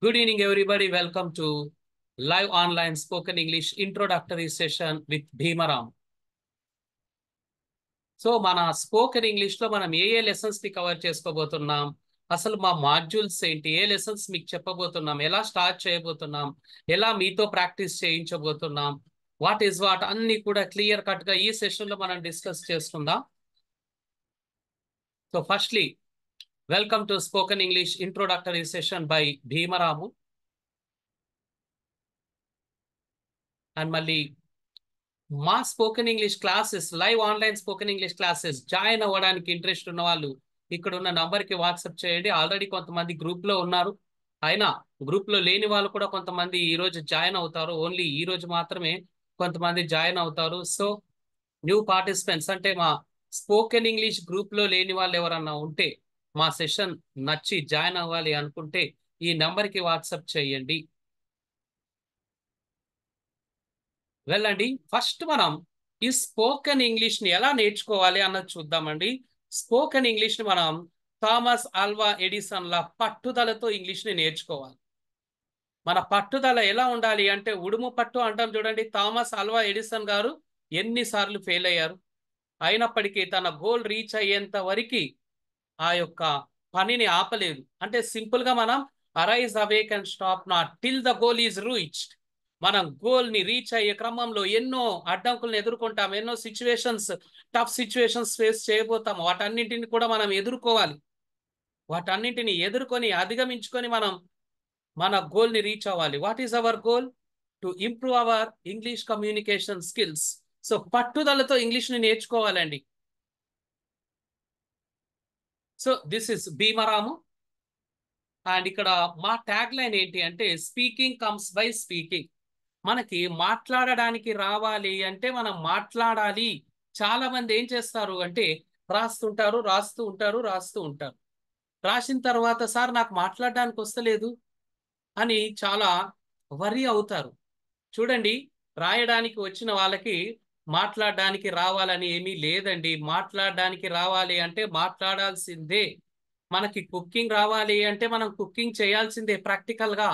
Good evening, everybody. Welcome to live online spoken English introductory session with Bhimaram. So మన spoken English లో మనం ఏ lessons ని cover చేసుకోబోతున్నాం, అసలు మా మాడ్యూల్స్ ఏంటి, ఏ లెసన్స్ మీకు చెప్పబోతున్నాం, ఎలా స్టార్ట్ చేయబోతున్నాం, ఎలా మీతో ప్రాక్టీస్ చేయించబోతున్నాం, వాట్ ఈస్ వాట్ అన్ని కూడా క్లియర్ కట్ గా ఈ సెషన్ లో మనం డిస్కస్ చేసుకుందాం. So firstly welcome to spoken English introductory session by Bhimaramu. And మళ్ళీ మా spoken English classes, live online spoken English classes join అవ్వడానికి ఇంట్రెస్ట్ ఉన్న వాళ్ళు ఇక్కడ ఉన్న నంబర్ కి వాట్సాప్ చేయండి. ఆల్రెడీ కొంతమంది గ్రూప్ లో ఉన్నారు, అయినా గ్రూప్ లో లేని వాళ్ళు కూడా కొంతమంది ఈ రోజు జాయిన్ అవుతారు. ఓన్లీ ఈ రోజు మాత్రమే కొంతమంది జాయిన్ అవుతారు. సో న్యూ పార్టిసిపెంట్స్ అంటే మా స్పోకెన్ ఇంగ్లీష్ గ్రూప్ లో లేని వాళ్ళు ఎవరన్నా ఉంటే, మా సెషన్ నచ్చి జాయిన్ అవ్వాలి అనుకుంటే ఈ నంబర్ కి వాట్సాప్ చేయండి. వెళ్ళండి. ఫస్ట్ మనం ఈ స్పోకెన్ ఇంగ్లీష్ ని ఎలా నేర్చుకోవాలి అన్నది చూద్దామండి. స్పోకెన్ ఇంగ్లీష్ ని మనం థామస్ ఆల్వా ఎడిసన్ లా పట్టుదలతో ఇంగ్లీష్ ని నేర్చుకోవాలి. మన పట్టుదల ఎలా ఉండాలి అంటే ఉడుము పట్టు అంటాం చూడండి. థామస్ ఆల్వా ఎడిసన్ గారు ఎన్నిసార్లు ఫెయిల్ అయ్యారు, అయినప్పటికీ తన గోల్ రీచ్ అయ్యేంత వరకు ఆ యొక్క పనిని ఆపలేదు. అంటే సింపుల్ గా మనం arise awake and stop not till the goal is reached. మనం గోల్ ని రీచ్ అయ్యే క్రమంలో ఎన్నో అడ్డంకులను ఎదుర్కొంటాం, ఎన్నో సిచ్యువేషన్స్, టఫ్ సిచ్యువేషన్స్ ఫేస్ చేయబోతాం. వాటన్నింటిని కూడా మనం ఎదుర్కోవాలి. వాటన్నింటిని ఎదుర్కొని అధిగమించుకొని మనం మన గోల్ ని రీచ్ అవ్వాలి. What is our goal? To improve our English communication skills. So పట్టుదలతో ఇంగ్లీష్ ని నేర్చుకోవాలండి. So this is Bhimaramu. And ఇక్కడ మా ట్యాగ్ లైన్ ఏంటి అంటే స్పీకింగ్ కమ్స్ బై స్పీకింగ్. మనకి మాట్లాడడానికి రావాలి అంటే మనం మాట్లాడాలి. చాలా మంది ఏం చేస్తారు అంటే రాస్తుంటారు, రాస్తూ ఉంటారు, రాస్తూ ఉంటారు. రాసిన తర్వాత సార్ నాకు మాట్లాడడానికి వస్తలేదు అని చాలా వరి అవుతారు. చూడండి, రాయడానికి వచ్చిన వాళ్ళకి మాట్లాడడానికి రావాలని ఏమీ లేదండి. మాట్లాడడానికి రావాలి అంటే మాట్లాడాల్సిందే. మనకి కుకింగ్ రావాలి అంటే మనం కుకింగ్ చేయాల్సిందే ప్రాక్టికల్ గా.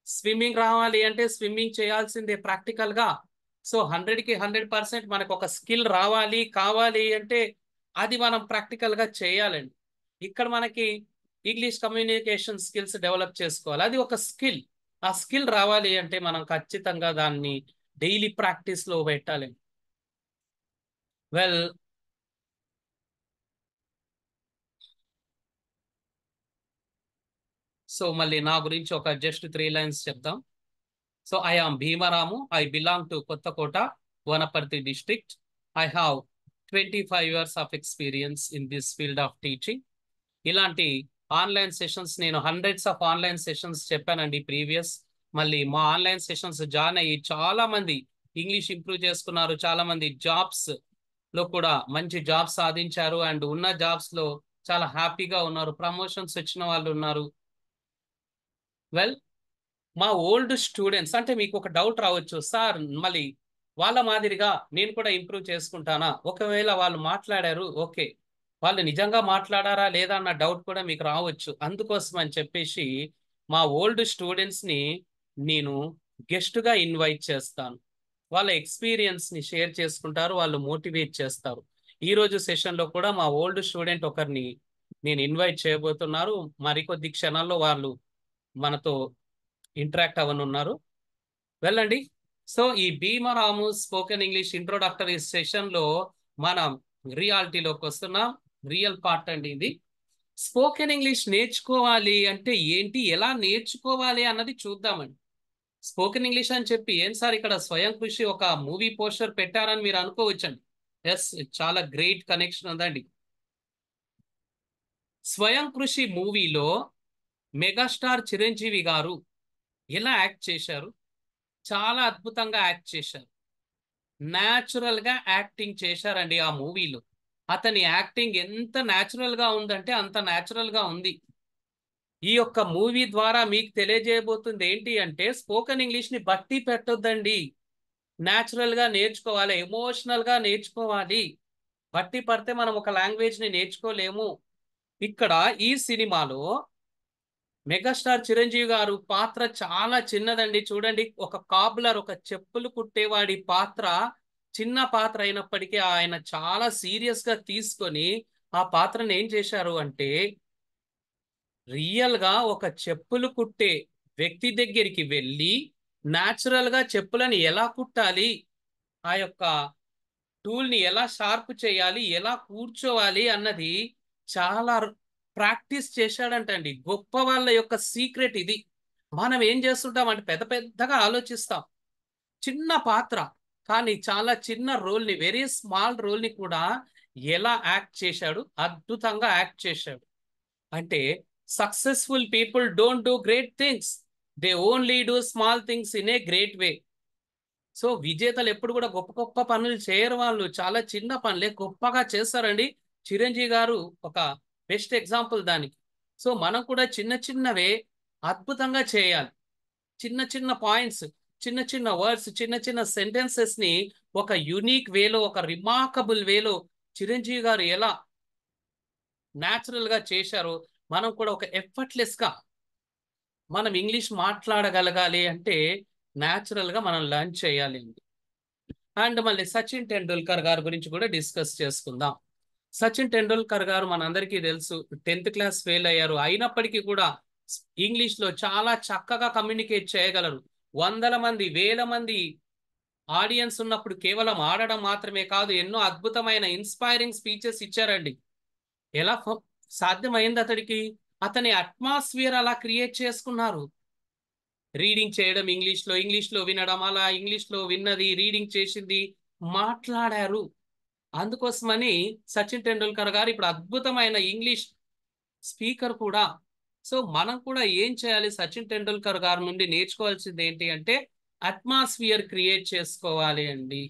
స్విమ్మింగ్ రావాలి అంటే స్విమ్మింగ్ చేయాల్సిందే ప్రాక్టికల్ గా. సో 100కి 100% మనకు ఒక స్కిల్ రావాలి కావాలి అంటే అది మనం ప్రాక్టికల్ గా చేయాలండి. ఇక్కడ మనకి ఇంగ్లీష్ కమ్యూనికేషన్ స్కిల్స్ డెవలప్ చేసుకోవాలి, అది ఒక స్కిల్. ఆ స్కిల్ రావాలి అంటే మనం ఖచ్చితంగా దాన్ని డైలీ ప్రాక్టీస్ లో పెట్టాలి. వెల్, సో మళ్ళీ నా గురించి ఒక జస్ట్ 3 లైన్స్ చెప్తాం. So I am Bhimaramu. I belong to Kothakota, Wanaparthy district. I have 25 years of experience in this field of teaching. ఇలాంటి ఆన్లైన్ సెషన్స్ నేను హండ్రెడ్స్ ఆఫ్ ఆన్లైన్ సెషన్స్ చెప్పానండి ప్రీవియస్. మళ్ళీ మా ఆన్లైన్ సెషన్స్ జాయిన్ అయ్యి చాలా మంది ఇంగ్లీష్ ఇంప్రూవ్ చేసుకున్నారు. చాలా మంది జాబ్స్ లో కూడా మంచి జాబ్స్ సాధించారు. అండ్ ఉన్న జాబ్స్ లో చాలా హ్యాపీగా ఉన్నారు. ప్రమోషన్స్ వచ్చిన వాళ్ళు ఉన్నారు. వెల్, మా ఓల్డ్ స్టూడెంట్స్ అంటే మీకు ఒక డౌట్ రావచ్చు, సార్ మళ్ళీ వాళ్ళ మాదిరిగా నేను కూడా ఇంప్రూవ్ చేసుకుంటానా? ఒకవేళ వాళ్ళు మాట్లాడారు, ఓకే, వాళ్ళు నిజంగా మాట్లాడారా లేదా అన్న డౌట్ కూడా మీకు రావచ్చు. అందుకోసం అని చెప్పేసి మా ఓల్డ్ స్టూడెంట్స్ ని నేను గెస్ట్ గా ఇన్వైట్ చేస్తాను. వాళ్ళ ఎక్స్పీరియన్స్ ని షేర్ చేసుకుంటారు, వాళ్ళు మోటివేట్ చేస్తారు. ఈ రోజు సెషన్ లో కూడా మా ఓల్డ్ స్టూడెంట్ ఒకరిని నేను ఇన్వైట్ చేయబోతున్నారు. మరికొద్ది క్షణాల్లో వాళ్ళు మనతో ఇంటరాక్ట్ అవ్వనున్నారు. వెళ్ళండి. సో ఈ భీమరాము స్పోకెన్ ఇంగ్లీష్ ఇంట్రోడక్టరీ సెషన్ లో మనం రియాలిటీలోకి వస్తున్నాం. రియల్ పార్ట్ అండి ఇది. స్పోకెన్ ఇంగ్లీష్ నేర్చుకోవాలి అంటే ఏంటి, ఎలా నేర్చుకోవాలి అన్నది చూద్దామండి. స్పోకెన్ ఇంగ్లీష్ అని చెప్పి ఏం సార్ ఇక్కడ స్వయం కృషి ఒక మూవీ పోస్టర్ పెట్టారని మీరు అనుకోవచ్చండి. ఎస్, చాలా గ్రేట్ కనెక్షన్ ఉందండి. స్వయం కృషి మూవీలో మెగాస్టార్ చిరంజీవి గారు ఎలా యాక్ట్ చేశారు? చాలా అద్భుతంగా యాక్ట్ చేశారు. న్యాచురల్ గా యాక్టింగ్ చేశారండి ఆ మూవీలో. అతని యాక్టింగ్ ఎంత న్యాచురల్ గా ఉందంటే అంత న్యాచురల్ గా ఉంది. ఈ యొక్క మూవీ ద్వారా మీకు తెలియజేయబోతుంది ఏంటి అంటే స్పోకెన్ ఇంగ్లీష్ ని బట్టి పెట్టొద్దండి. న్యాచురల్ గా నేర్చుకోవాలి, ఎమోషనల్ గా నేర్చుకోవాలి. బట్టి పడితే మనం ఒక లాంగ్వేజ్ ని నేర్చుకోలేము. ఇక్కడ ఈ సినిమాలో మెగాస్టార్ చిరంజీవి గారు పాత్ర చాలా చిన్నదండి. చూడండి, ఒక కాబ్లర్, ఒక చెప్పులు కుట్టేవాడి పాత్ర చిన్న పాత్ర అయినప్పటికీ ఆయన చాలా సీరియస్ గా తీసుకొని ఆ పాత్రను ఏం చేశారు అంటే, రియల్ గా ఒక చెప్పులు కుట్టే వ్యక్తి దగ్గరికి వెళ్ళి న్యాచురల్ గా చెప్పులను ఎలా కుట్టాలి, ఆ యొక్క టూల్ ని ఎలా షార్ప్ చేయాలి, ఎలా కూర్చోవాలి అన్నది చాలా ప్రాక్టీస్ చేశాడంటండి. గొప్ప వాళ్ళ యొక్క సీక్రెట్ ఇది. మనం ఏం చేస్తుంటాం అంటే పెద్ద పెద్దగా ఆలోచిస్తాం. చిన్న పాత్ర, కానీ చాలా చిన్న రోల్ ని, వెరీ స్మాల్ రోల్ ని కూడా ఎలా యాక్ట్ చేశాడు, అద్భుతంగా యాక్ట్ చేశాడు. అంటే successful people don't do great things, they only do small things in a great way. So విజేతలు ఎప్పుడు కూడా గొప్ప గొప్ప పనులు చేయరు, వాళ్ళు చాలా చిన్న పనులే గొప్పగా చేస్తారండి. చిరంజీవి గారు ఒక బెస్ట్ ఎగ్జాంపుల్ దానికి. సో మనం కూడా చిన్న చిన్నవే అద్భుతంగా చేయాలి. చిన్న చిన్న పాయింట్స్, చిన్న చిన్న వర్డ్స్, చిన్న చిన్న సెంటెన్సెస్ ని ఒక యునిక్ వేలో, ఒక రిమార్కబుల్ వేలో చిరంజీవి గారు ఎలా న్యాచురల్ గా చేశారో మనం కూడా ఒక ఎఫర్ట్లెస్ గా మనం ఇంగ్లీష్ మాట్లాడగలగాలి అంటే న్యాచురల్ గా మనం లర్న్ చేయాలి. అండ్ మళ్ళీ సచిన్ టెండూల్కర్ గారి గురించి కూడా డిస్కస్ చేసుకుందాం. సచిన్ టెండూల్కర్ గారు మనందరికీ తెలుసు, 10th క్లాస్ ఫెయిల్ అయ్యారు, అయినప్పటికీ కూడా ఇంగ్లీష్ లో చాలా చక్కగా కమ్యూనికేట్ చేయగలరు. వందల మంది, వేల మంది ఆడియన్స్ ఉన్నప్పుడు కేవలం ఆడడం మాత్రమే కాదు, ఎన్నో అద్భుతమైన ఇన్స్పైరింగ్ స్పీచెస్ ఇచ్చారండి. ఎలా సాధ్యమైంది అతడికి? అతని అట్మాస్ఫియర్ అలా క్రియేట్ చేసుకున్నారు. రీడింగ్ చేయడం ఇంగ్లీష్ లో వినడం, అలా ఇంగ్లీష్ లో విన్నది రీడింగ్ చేసింది, మాట్లాడారు. అందుకోసమని సచిన్ టెండూల్కర్ గారు ఇప్పుడు అద్భుతమైన ఇంగ్లీష్ స్పీకర్ కూడా. సో మనం కూడా ఏం చేయాలి, సచిన్ టెండూల్కర్ గారి నుండి నేర్చుకోవాల్సింది ఏంటి అంటే అట్మాస్ఫియర్ క్రియేట్ చేసుకోవాలి అండి.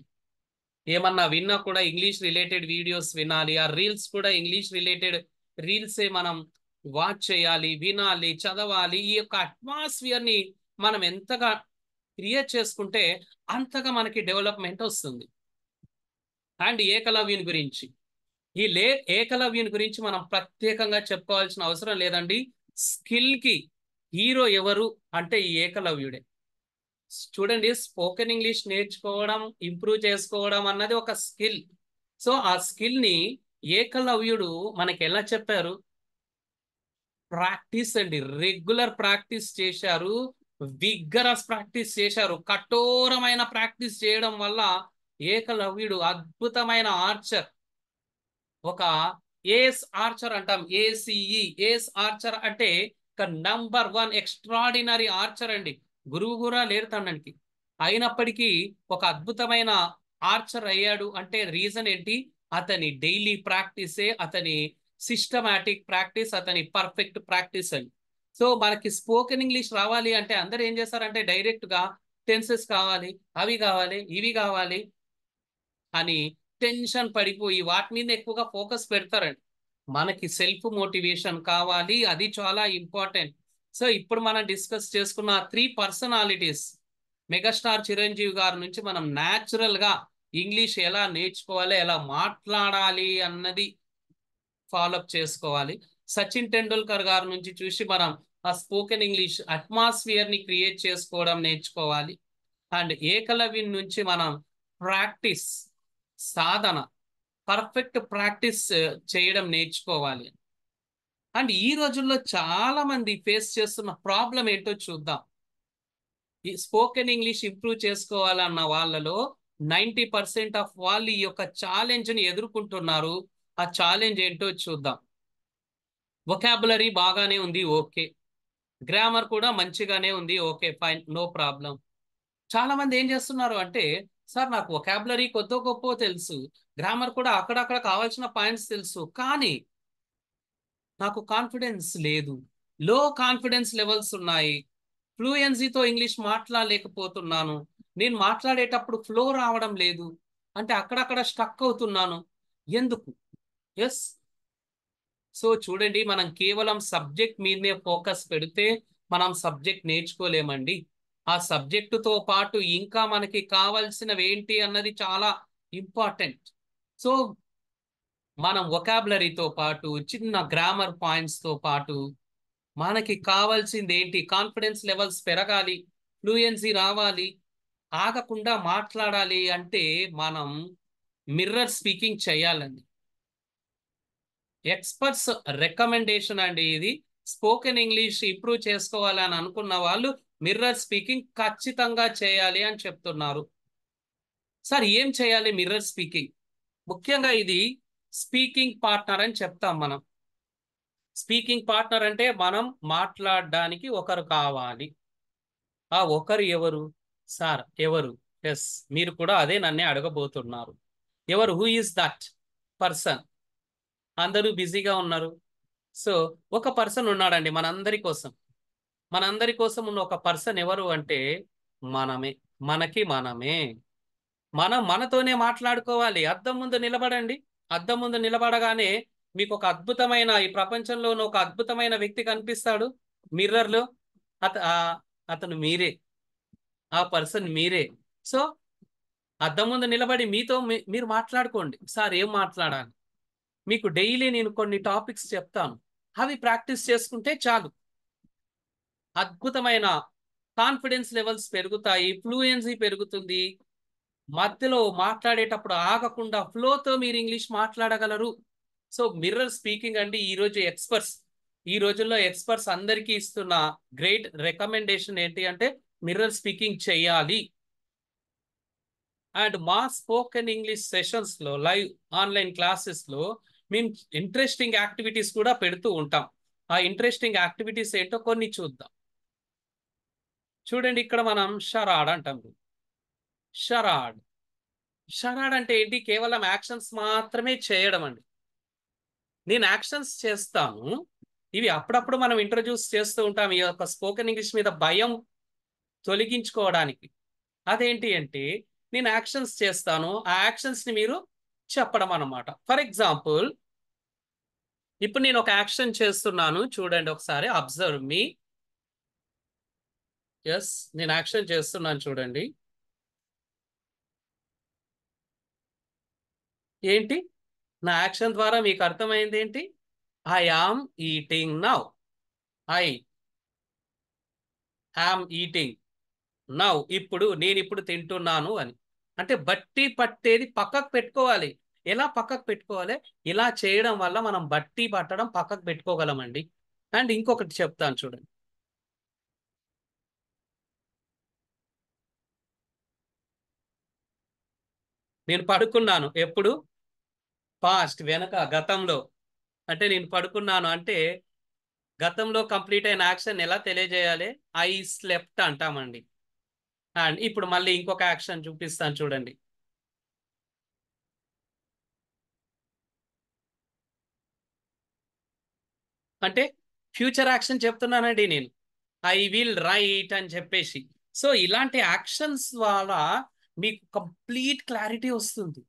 ఏమన్నా విన్నా కూడా ఇంగ్లీష్ రిలేటెడ్ వీడియోస్ వినాలి, ఆ రీల్స్ కూడా ఇంగ్లీష్ రిలేటెడ్ రీల్సే మనం వాచ్ చేయాలి, వినాలి, చదవాలి. ఈ యొక్క అట్మాస్ఫియర్ ని మనం ఎంతగా క్రియేట్ చేసుకుంటే అంతగా మనకి డెవలప్మెంట్ వస్తుంది. అండ్ ఏకలవ్యుని గురించి, ఈ ఏకలవ్యుని గురించి మనం ప్రత్యేకంగా చెప్పుకోవాల్సిన అవసరం లేదండి. స్కిల్ కి హీరో ఎవరు అంటే ఈ ఏకలవ్యుడే. చూడండి, స్పోకెన్ ఇంగ్లీష్ నేర్చుకోవడం, ఇంప్రూవ్ చేసుకోవడం అన్నది ఒక స్కిల్. సో ఆ స్కిల్ ని ఏకలవ్యుడు మనకి ఎలా చెప్పారు? ప్రాక్టీస్ అండి, రెగ్యులర్ ప్రాక్టీస్ చేశారు, విగ్గరస్ ప్రాక్టీస్ చేశారు. కఠోరమైన ప్రాక్టీస్ చేయడం వల్ల ఏకలవ్యుడు అద్భుతమైన ఆర్చర్, ఒక ఏస్ ఆర్చర్ అంటాం, ఏసీఈ, ఏస్ ఆర్చర్ అంటే ఒక నంబర్ 1 ఎక్స్ట్రాడినరీ ఆర్చర్ అండి. గురువు కూడా లేరు తనకి, అయినప్పటికీ ఒక అద్భుతమైన ఆర్చర్ అయ్యాడు అంటే రీజన్ ఏంటి? అతని డైలీ ప్రాక్టీసే, అతని సిస్టమాటిక్ ప్రాక్టీస్, అతని పర్ఫెక్ట్ ప్రాక్టీస్ అని. సో మనకి స్పోకెన్ ఇంగ్లీష్ రావాలి అంటే అందరు ఏం చేస్తారంటే డైరెక్ట్ గా టెన్సెస్ కావాలి, అవి కావాలి, ఇవి కావాలి అని టెన్షన్ పడిపోయి వాటి మీద ఎక్కువగా ఫోకస్ పెడతారండి. మనకి సెల్ఫ్ మోటివేషన్ కావాలి, అది చాలా ఇంపార్టెంట్. సో ఇప్పుడు మనం డిస్కస్ చేసుకున్న 3 పర్సనాలిటీస్ మెగాస్టార్ చిరంజీవి గారి నుంచి మనం న్యాచురల్ గా ఇంగ్లీష్ ఎలా నేర్చుకోవాలి, ఎలా మాట్లాడాలి అన్నది ఫాలోఅప్ చేసుకోవాలి. సచిన్ టెండూల్కర్ గారి నుంచి చూసి మనం ఆ స్పోకెన్ ఇంగ్లీష్ అట్మాస్ఫియర్ ని క్రియేట్ చేసుకోవడం నేర్చుకోవాలి. అండ్ ఏకలవ్యుని నుంచి మనం ప్రాక్టీస్, సాధన, పర్ఫెక్ట్ ప్రాక్టీస్ చేయడం నేర్చుకోవాలి. అండ్ ఈ రోజుల్లో చాలా మంది ఫేస్ చేస్తున్న ప్రాబ్లం ఏంటో చూద్దాం. ఈ స్పోకెన్ ఇంగ్లీష్ ఇంప్రూవ్ చేసుకోవాలన్న వాళ్ళలో 90% ఆఫ్ వాళ్ళు ఈ యొక్క ఛాలెంజ్ ని ఎదుర్కొంటున్నారు. ఆ ఛాలెంజ్ ఏంటో చూద్దాం. వొకాబులరీ బాగానే ఉంది, ఓకే. గ్రామర్ కూడా మంచిగానే ఉంది, ఓకే, ఫైన్, నో ప్రాబ్లం. చాలా మంది ఏం చేస్తున్నారు అంటే, సార్ నాకు వొకాబులరీ కొద్దో గొప్ప తెలుసు, గ్రామర్ కూడా అక్కడక్కడ కావాల్సిన పాయింట్స్ తెలుసు, కానీ నాకు కాన్ఫిడెన్స్ లేదు, లో కాన్ఫిడెన్స్ లెవెల్స్ ఉన్నాయి, ఫ్లూయెన్సీతో ఇంగ్లీష్ మాట్లాడలేకపోతున్నాను, నేను మాట్లాడేటప్పుడు ఫ్లో రావడం లేదు, అంటే అక్కడక్కడ స్టక్ అవుతున్నాను. ఎందుకు? ఎస్. సో చూడండి, మనం కేవలం సబ్జెక్ట్ మీదనే ఫోకస్ పెడితే మనం సబ్జెక్ట్ నేర్చుకోలేమండి. ఆ సబ్జెక్టుతో పాటు ఇంకా మనకి కావాల్సినవి ఏంటి అన్నది చాలా ఇంపార్టెంట్. సో మనం వొకాబులరీతో పాటు చిన్న గ్రామర్ పాయింట్స్ తో పాటు మనకి కావాల్సింది ఏంటి? కాన్ఫిడెన్స్ లెవెల్స్ పెరగాలి, ఫ్లూయెన్సీ రావాలి, ఆగకుండా మాట్లాడాలి అంటే మనం మిర్రర్ స్పీకింగ్ చేయాలండి. ఎక్స్పర్ట్స్ రికమెండేషన్ అండి ఇది. స్పోకెన్ ఇంగ్లీష్ ఇంప్రూవ్ చేసుకోవాలి అని అనుకున్న వాళ్ళు మిర్రర్ స్పీకింగ్ ఖచ్చితంగా చేయాలి అని చెప్తున్నారు. సార్ ఏం చేయాలి మిర్రర్ స్పీకింగ్? ముఖ్యంగా ఇది స్పీకింగ్ పార్ట్నర్ అని చెప్తాం మనం. స్పీకింగ్ పార్ట్నర్ అంటే మనం మాట్లాడడానికి ఒకరు కావాలి. ఆ ఒకరు ఎవరు సార్? ఎవరు? ఎస్, మీరు కూడా అదే నన్నే అడగబోతున్నారు. ఎవరు? Who is that person? అందరూ బిజీగా ఉన్నారు. సో ఒక పర్సన్ ఉన్నాడండి మనందరి కోసం. మనందరి కోసం ఉన్న ఒక పర్సన్ ఎవరు అంటే మనమే. మనమే. మనం మనతోనే మాట్లాడుకోవాలి. అద్దం ముందు నిలబడండి. అద్దం ముందు నిలబడగానే మీకు ఒక అద్భుతమైన, ఈ ప్రపంచంలోని ఒక అద్భుతమైన వ్యక్తి కనిపిస్తాడు మిర్రర్లో. అతను మీరే. ఆ పర్సన్ మీరే. సో అద్దం ముందు నిలబడి మీతో మీరు మాట్లాడుకోండి. సార్ ఏం మాట్లాడాలి? మీకు డైలీ నేను కొన్ని టాపిక్స్ చెప్తాను. అవి ప్రాక్టీస్ చేసుకుంటే చాలు. అద్భుతమైన కాన్ఫిడెన్స్ లెవెల్స్ పెరుగుతాయి, ఫ్లూయెన్సీ పెరుగుతుంది. మధ్యలో మాట్లాడేటప్పుడు ఆగకుండా ఫ్లోతో మీరు ఇంగ్లీష్ మాట్లాడగలరు. సో మిర్రర్ స్పీకింగ్ అండి ఈ రోజుల్లో ఎక్స్పర్ట్స్ అందరికీ ఇస్తున్న గ్రేట్ రికమెండేషన్ ఏంటి అంటే మిర్రర్ స్పీకింగ్ చేయాలి. అండ్ మా స్పోకెన్ ఇంగ్లీష్ సెషన్స్ లో, లైవ్ ఆన్లైన్ క్లాసెస్ లో మేము ఇంట్రెస్టింగ్ యాక్టివిటీస్ కూడా పెడుతూ ఉంటాం. ఆ ఇంట్రెస్టింగ్ యాక్టివిటీస్ ఏంటో కొన్ని చూద్దాం. చూడండి, ఇక్కడ మనం షరాడ్ అంటాం. షరాడ్ షరాడ్ అంటే ఏంటి? కేవలం యాక్షన్స్ మాత్రమే చేయడం అండి. నేను యాక్షన్స్ చేస్తాను. ఇవి అప్పుడప్పుడు మనం ఇంట్రడ్యూస్ చేస్తూ ఉంటాం ఈ యొక్క స్పోకెన్ ఇంగ్లీష్ మీద భయం తొలగించుకోవడానికి. అదేంటి అంటే నేను యాక్షన్స్ చేస్తాను, ఆ యాక్షన్స్ ని మీరు చెప్పడం అన్నమాట. ఫర్ ఎగ్జాంపుల్, ఇప్పుడు నేను ఒక యాక్షన్ చేస్తున్నాను, చూడండి ఒకసారి. Observe me. ఎస్, నేను యాక్షన్ చేస్తున్నాను, చూడండి. ఏంటి నా యాక్షన్ ద్వారా మీకు అర్థమైంది ఏంటి? I am eating now. I am eating now. నేను ఇప్పుడు తింటున్నాను అని. అంటే బట్టి పట్టేది పక్కకు పెట్టుకోవాలి. ఎలా పక్కకు పెట్టుకోవాలి? ఇలా చేయడం వల్ల మనం బట్టి పట్టడం పక్కకు పెట్టుకోగలమండి. అండ్ ఇంకొకటి చెప్తాను, చూడండి. నేను పడుకున్నాను. ఎప్పుడు? పాస్ట్, వెనక, గతంలో. అంటే నేను పడుకున్నాను అంటే గతంలో కంప్లీట్ అయిన యాక్షన్ ఎలా తెలియజేయాలి? ఐ స్లెప్ట్ అంటామండి. అండ్ ఇప్పుడు మళ్ళీ ఇంకొక యాక్షన్ చూపిస్తాను, చూడండి. అంటే ఫ్యూచర్ యాక్షన్ చెప్తున్నానండి నేను. ఐ విల్ రైట్ అని చెప్పేసి. సో ఇలాంటి యాక్షన్స్ వల్ల మీకు కంప్లీట్ క్లారిటీ వస్తుంది.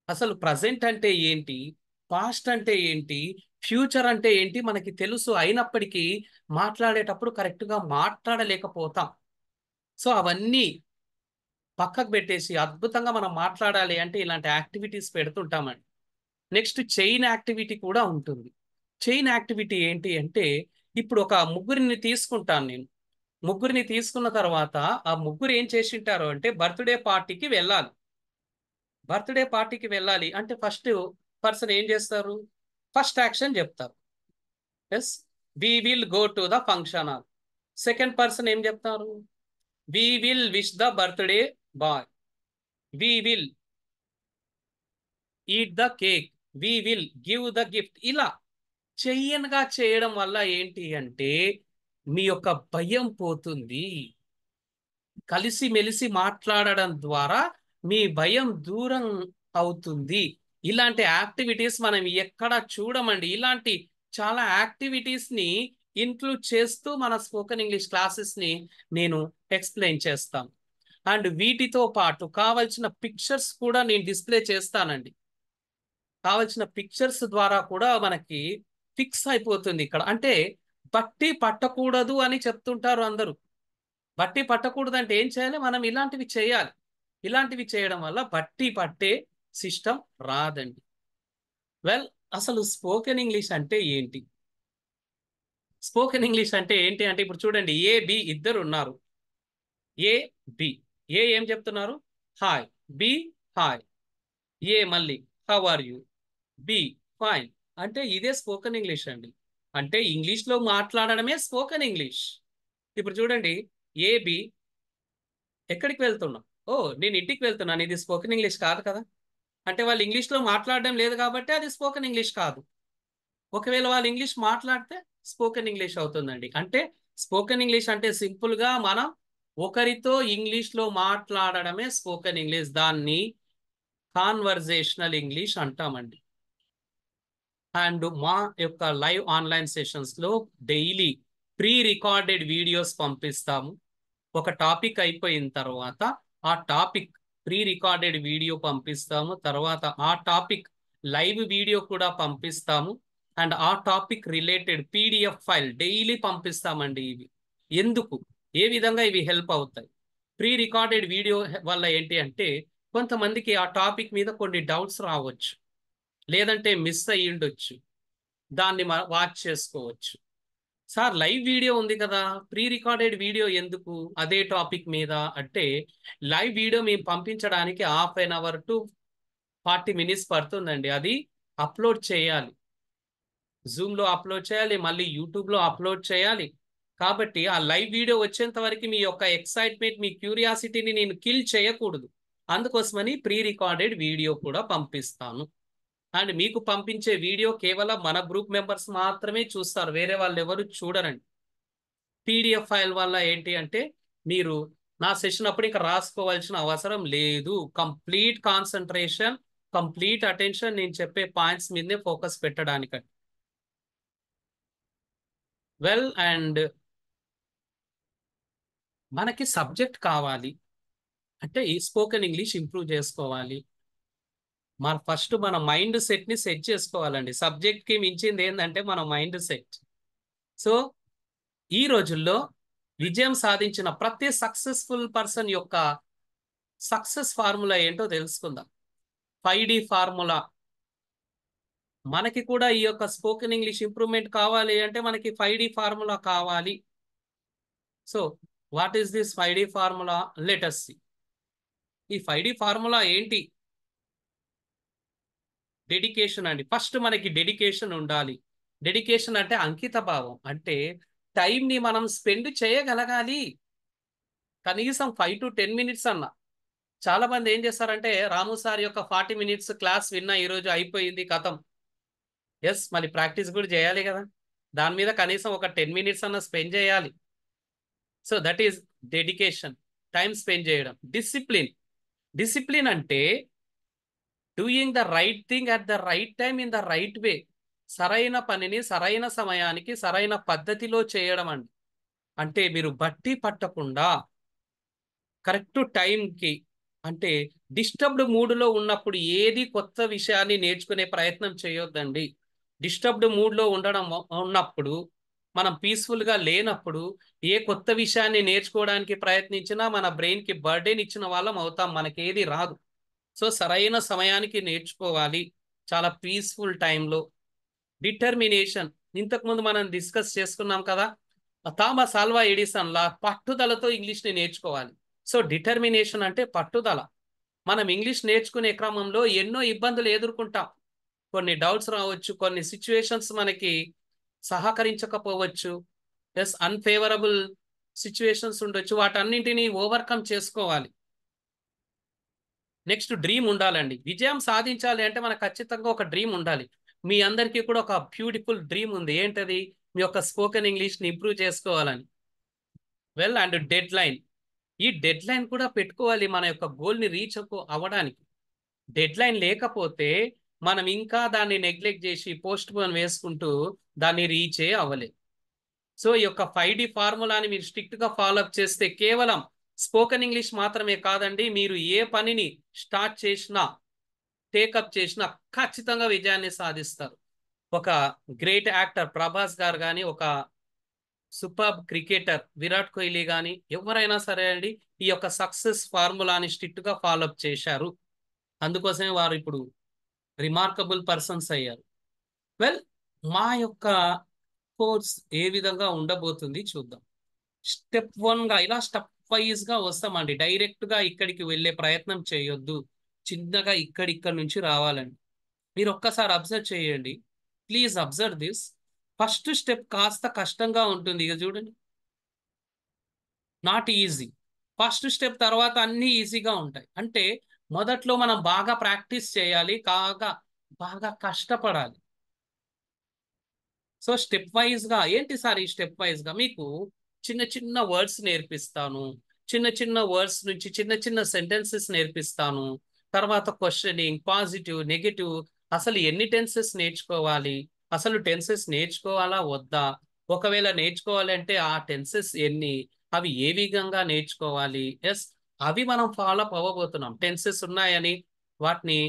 అసలు ప్రజెంట్ అంటే ఏంటి, పాస్ట్ అంటే ఏంటి, ఫ్యూచర్ అంటే ఏంటి మనకి తెలుసు. అయినప్పటికీ మాట్లాడేటప్పుడు కరెక్ట్గా మాట్లాడలేకపోతాం. సో అవన్నీ పక్కకు పెట్టేసి అద్భుతంగా మనం మాట్లాడాలి అంటే ఇలాంటి యాక్టివిటీస్ పెడుతుంటామండి. నెక్స్ట్ చైన్ యాక్టివిటీ కూడా ఉంటుంది. చైన్ యాక్టివిటీ ఏంటి అంటే ఇప్పుడు ఒక ముగ్గురిని తీసుకుంటాను నేను. ముగ్గురిని తీసుకున్న తర్వాత ఆ ముగ్గురు ఏం చేసింటారు అంటే బర్త్డే పార్టీకి వెళ్ళాలి అంటే ఫస్ట్ పర్సన్ ఏం చేస్తారు? ఫస్ట్ యాక్షన్ చెప్తారు. Yes, we will go to the function hall. Second person ఏం చెప్తారు? We will wish the birthday boy. We will eat the cake. We will give the gift. ఇలా చెయ్యనగా చేయడం వల్ల ఏంటి అంటే మీ యొక్క భయం పోతుంది. కలిసి మెలిసి మాట్లాడడం ద్వారా మీ భయం దూరం అవుతుంది. ఇలాంటి యాక్టివిటీస్ మనం ఎక్కడ చూడమండి. ఇలాంటి చాలా యాక్టివిటీస్ ని ఇంక్లూడ్ చేస్తూ మన స్పోకెన్ ఇంగ్లీష్ క్లాసెస్ ని నేను ఎక్స్ప్లెయిన్ చేస్తాను. అండ్ వీటితో పాటు కావలసిన పిక్చర్స్ కూడా నేను డిస్ప్లే చేస్తానండి. కావలసిన పిక్చర్స్ ద్వారా కూడా మనకి ఫిక్స్ అయిపోతుంది ఇక్కడ. అంటే బట్టి పట్టకూడదు అని చెప్తుంటారు అందరూ. బట్టి పట్టకూడదు అంటే ఏం చేయాలి? మనం ఇలాంటివి చేయాలి. ఇలాంటివి చేయడం వల్ల బట్టి పట్టే సిస్టమ్ రాదండి. వెల్, అసలు స్పోకెన్ ఇంగ్లీష్ అంటే ఏంటి? స్పోకెన్ ఇంగ్లీష్ అంటే ఏంటి అంటే ఇప్పుడు చూడండి, ఏ బి ఇద్దరు ఉన్నారు. ఏ బి, ఏ ఏం చెప్తున్నారు? హాయ్. B hi. ఏ మళ్ళీ how are you. B fine. అంటే ఇదే స్పోకెన్ ఇంగ్లీష్ అండి. అంటే ఇంగ్లీష్ లో మాట్లాడడమే స్పోకెన్ ఇంగ్లీష్. ఇప్పుడు చూడండి, ఏ బి ఎక్కడికి వెళ్తున్నాం? ఓ, నేను ఇంటికి వెళ్తున్నాను. ఇది స్పోకెన్ ఇంగ్లీష్ కాదు కదా. అంటే వాళ్ళు ఇంగ్లీష్ లో మాట్లాడడం లేదు కాబట్టి అది స్పోకెన్ ఇంగ్లీష్ కాదు. ఒకవేళ వాళ్ళు ఇంగ్లీష్ మాట్లాడితే స్పోకెన్ ఇంగ్లీష్ అవుతుందండి. అంటే స్పోకెన్ ఇంగ్లీష్ అంటే సింపుల్ గా మనం ఒకరితో ఇంగ్లీష్ లో మాట్లాడడమే స్పోకెన్ ఇంగ్లీష్. దాన్ని కాన్వర్జేషనల్ ఇంగ్లీష్ అంటామండి. అండ్ మా యొక్క లైవ్ ఆన్లైన్ సెషన్స్ లో డైలీ ప్రీ రికార్డెడ్ వీడియోస్ పంపిస్తాము. ఒక టాపిక్ అయిపోయిన తర్వాత ఆ టాపిక్ ప్రీ రికార్డెడ్ వీడియో పంపిస్తాము. తర్వాత ఆ టాపిక్ లైవ్ వీడియో కూడా పంపిస్తాము. అండ్ ఆ topic related PDF file daily పంపిస్తామండి. ఇవి ఎందుకు, ఏ విధంగా ఇవి హెల్ప్ అవుతాయి? ప్రీ రికార్డెడ్ వీడియో వల్ల ఏంటి అంటే కొంతమందికి ఆ టాపిక్ మీద కొన్ని డౌట్స్ రావచ్చు, లేదంటే మిస్ అయ్యి ఉండొచ్చు. దాన్ని వాచ్ చేసుకోవచ్చు. సార్ లైవ్ వీడియో ఉంది కదా, ప్రీ రికార్డెడ్ వీడియో ఎందుకు అదే టాపిక్ మీద అంటే, లైవ్ వీడియో మేము పంపించడానికి ½ టు 40 మినిట్స్ పడుతుందండి. అది అప్లోడ్ చేయాలి, జూమ్ లో అప్లోడ్ చేయాలి, మళ్ళీ యూట్యూబ్ లో అప్లోడ్ చేయాలి. కాబట్టి ఆ లైవ్ వీడియో వచ్చేంత వరకు మీ యొక్క ఎక్సైట్మెంట్, మీ క్యూరియాసిటీని నేను కిల్ చేయకూడదు. అందుకోసమని ప్రీ రికార్డెడ్ వీడియో కూడా పంపిస్తాను. అండ్ మీకు పంపించే వీడియో కేవలం మన గ్రూప్ మెంబర్స్ మాత్రమే చూస్తారు, వేరే వాళ్ళు ఎవరు చూడరండి. పీడిఎఫ్ ఫైల్ వల్ల ఏంటి అంటే మీరు నా సెషన్ అప్పుడు ఇంకా రాసుకోవాల్సిన అవసరం లేదు. కంప్లీట్ కాన్సన్ట్రేషన్, కంప్లీట్ అటెన్షన్ నేను చెప్పే పాయింట్స్ మీదనే ఫోకస్ పెట్టడానికండి. వెల్, అండ్ మనకి సబ్జెక్ట్ కావాలి అంటే ఈ స్పోకెన్ ఇంగ్లీష్ ఇంప్రూవ్ చేసుకోవాలి. ఫస్ట్ మన మైండ్ సెట్ ని సెట్ చేసుకోవాలండి. సబ్జెక్ట్ కి మించింది ఏంటంటే మన మైండ్ సెట్. సో ఈ రోజుల్లో విజయం సాధించిన ప్రతి సక్సెస్ఫుల్ పర్సన్ యొక్క సక్సెస్ ఫార్ములా ఏంటో తెలుసుకుందాం. 5D formula. మనకి కూడా ఈ యొక్క స్పోకెన్ ఇంగ్లీష్ ఇంప్రూవ్మెంట్ కావాలి అంటే మనకి 5D ఫార్ములా కావాలి. So what is this 5D formula? Let us see. ఈ 5D ఫార్ములా ఏంటి? డెడికేషన్ అండి. ఫస్ట్ మనకి డెడికేషన్ ఉండాలి. డెడికేషన్ అంటే అంకిత భావం. అంటే టైంని మనం స్పెండ్ చేయగలగాలి. కనీసం 5 to 10 మినిట్స్ అన్న. చాలా మంది ఏం చేస్తారంటే రాము సార్ యొక్క 40 మినిట్స్ క్లాస్ విన్నా, ఈరోజు అయిపోయింది కథం. ఎస్, మళ్ళీ ప్రాక్టీస్ కూడా చేయాలి కదా. దాని మీద కనీసం ఒక 10 మినిట్స్ అన్న స్పెండ్ చేయాలి. So that is dedication, time spend చేయడం. డిసిప్లిన్. డిసిప్లిన్ అంటే doing the right thing at the right time in the right way. సరైన పనిని సరైన సమయానికి సరైన పద్ధతిలో చేయడం అండి. అంటే మీరు బట్టి పట్టకుండా కరెక్ట్ టైంకి, అంటే డిస్టర్బ్డ్ మూడ్లో ఉన్నప్పుడు ఏది కొత్త విషయాన్ని నేర్చుకునే ప్రయత్నం చేయొద్దండి. డిస్టర్బ్డ్ మూడ్లో ఉన్నప్పుడు, మనం పీస్ఫుల్గా లేనప్పుడు ఏ కొత్త విషయాన్ని నేర్చుకోవడానికి ప్రయత్నించినా మన బ్రెయిన్కి బర్డెన్ ఇచ్చిన వాళ్ళం అవుతాం, మనకేది రాదు. సో సరైన సమయానికి నేర్చుకోవాలి, చాలా పీస్ఫుల్ టైంలో. డిటర్మినేషన్. ఇంతకుముందు మనం డిస్కస్ చేసుకున్నాం కదా, థామస్ ఆల్వా ఎడిసన్ లా పట్టుదలతో ఇంగ్లీష్ని నేర్చుకోవాలి. సో డిటర్మినేషన్ అంటే పట్టుదల. మనం ఇంగ్లీష్ నేర్చుకునే క్రమంలో ఎన్నో ఇబ్బందులు ఎదుర్కొంటాం. కొన్ని డౌట్స్ రావచ్చు, కొన్ని సిచ్యువేషన్స్ మనకి సహకరించకపోవచ్చు, ప్లస్ అన్ఫేవరబుల్ సిచ్యువేషన్స్ ఉండొచ్చు. వాటన్నింటినీ ఓవర్కమ్ చేసుకోవాలి. నెక్స్ట్ డ్రీమ్ ఉండాలండి. విజయం సాధించాలి అంటే మనకు ఖచ్చితంగా ఒక డ్రీమ్ ఉండాలి. మీ అందరికీ కూడా ఒక బ్యూటిఫుల్ డ్రీమ్ ఉంది. ఏంటది? మీ యొక్క స్పోకెన్ ఇంగ్లీష్ని ఇంప్రూవ్ చేసుకోవాలని. Well, and dead line. ఈ డెడ్ లైన్ కూడా పెట్టుకోవాలి మన యొక్క గోల్ని రీచ్ అవ్వడానికి. డెడ్ లైన్ లేకపోతే మనం ఇంకా దాన్ని నెగ్లెక్ట్ చేసి పోస్ట్ పోన్ వేసుకుంటూ దాన్ని రీచే అవ్వలేదు. సో ఈ యొక్క 5D ఫార్ములాని మీరు స్ట్రిక్ట్గా ఫాలో అప్ చేస్తే కేవలం స్పోకెన్ ఇంగ్లీష్ మాత్రమే కాదండి, మీరు ఏ పనిని స్టార్ట్ చేసినా, టేకప్ చేసినా ఖచ్చితంగా విజయాన్ని సాధిస్తారు. ఒక గ్రేట్ యాక్టర్ ప్రభాస్ గారు కానీ, ఒక సూపర్ క్రికెటర్ విరాట్ కోహ్లీ కానీ, ఎవరైనా సరే అండి ఈ యొక్క సక్సెస్ ఫార్ములాని స్ట్రిక్ట్గా ఫాలో అప్ చేశారు. అందుకోసమే వారు ఇప్పుడు రిమార్కబుల్ పర్సన్స్ అయ్యారు. వెల్, మా యొక్క కోర్స్ ఏ విధంగా ఉండబోతుంది చూద్దాం. స్టెప్ 1గా ఇలా స్టెప్ వైజ్గా వస్తామండి. డైరెక్ట్గా ఇక్కడికి వెళ్ళే ప్రయత్నం చేయొద్దు. చిన్నగా ఇక్కడి నుంచి రావాలండి. మీరు ఒక్కసారి అబ్జర్వ్ చేయండి. Please observe this. First step కాస్త కష్టంగా ఉంటుంది. ఇక చూడండి, నాట్ ఈజీ. ఫస్ట్ స్టెప్ తర్వాత అన్నీ ఈజీగా ఉంటాయి. అంటే మొదట్లో మనం బాగా ప్రాక్టీస్ చేయాలి, బాగా కష్టపడాలి. సో స్టెప్ వైజ్గా ఏంటి సార్, ఈ స్టెప్ వైజ్గా మీకు చిన్న చిన్న వర్డ్స్ నేర్పిస్తాను. చిన్న చిన్న వర్డ్స్ నుంచి చిన్న చిన్న సెంటెన్సెస్ నేర్పిస్తాను. తర్వాత క్వశ్చనింగ్, పాజిటివ్, నెగటివ్, అసలు ఎన్ని టెన్సెస్ నేర్చుకోవాలి, అసలు టెన్సెస్ నేర్చుకోవాలా వద్దా, ఒకవేళ నేర్చుకోవాలి అంటే ఆ టెన్సెస్ ఎన్ని, అవి ఏ విధంగా నేర్చుకోవాలి. ఎస్, అవి మనం ఫాలో అప్ అవ్వబోతున్నాం. టెన్సెస్ ఉన్నాయని వాటిని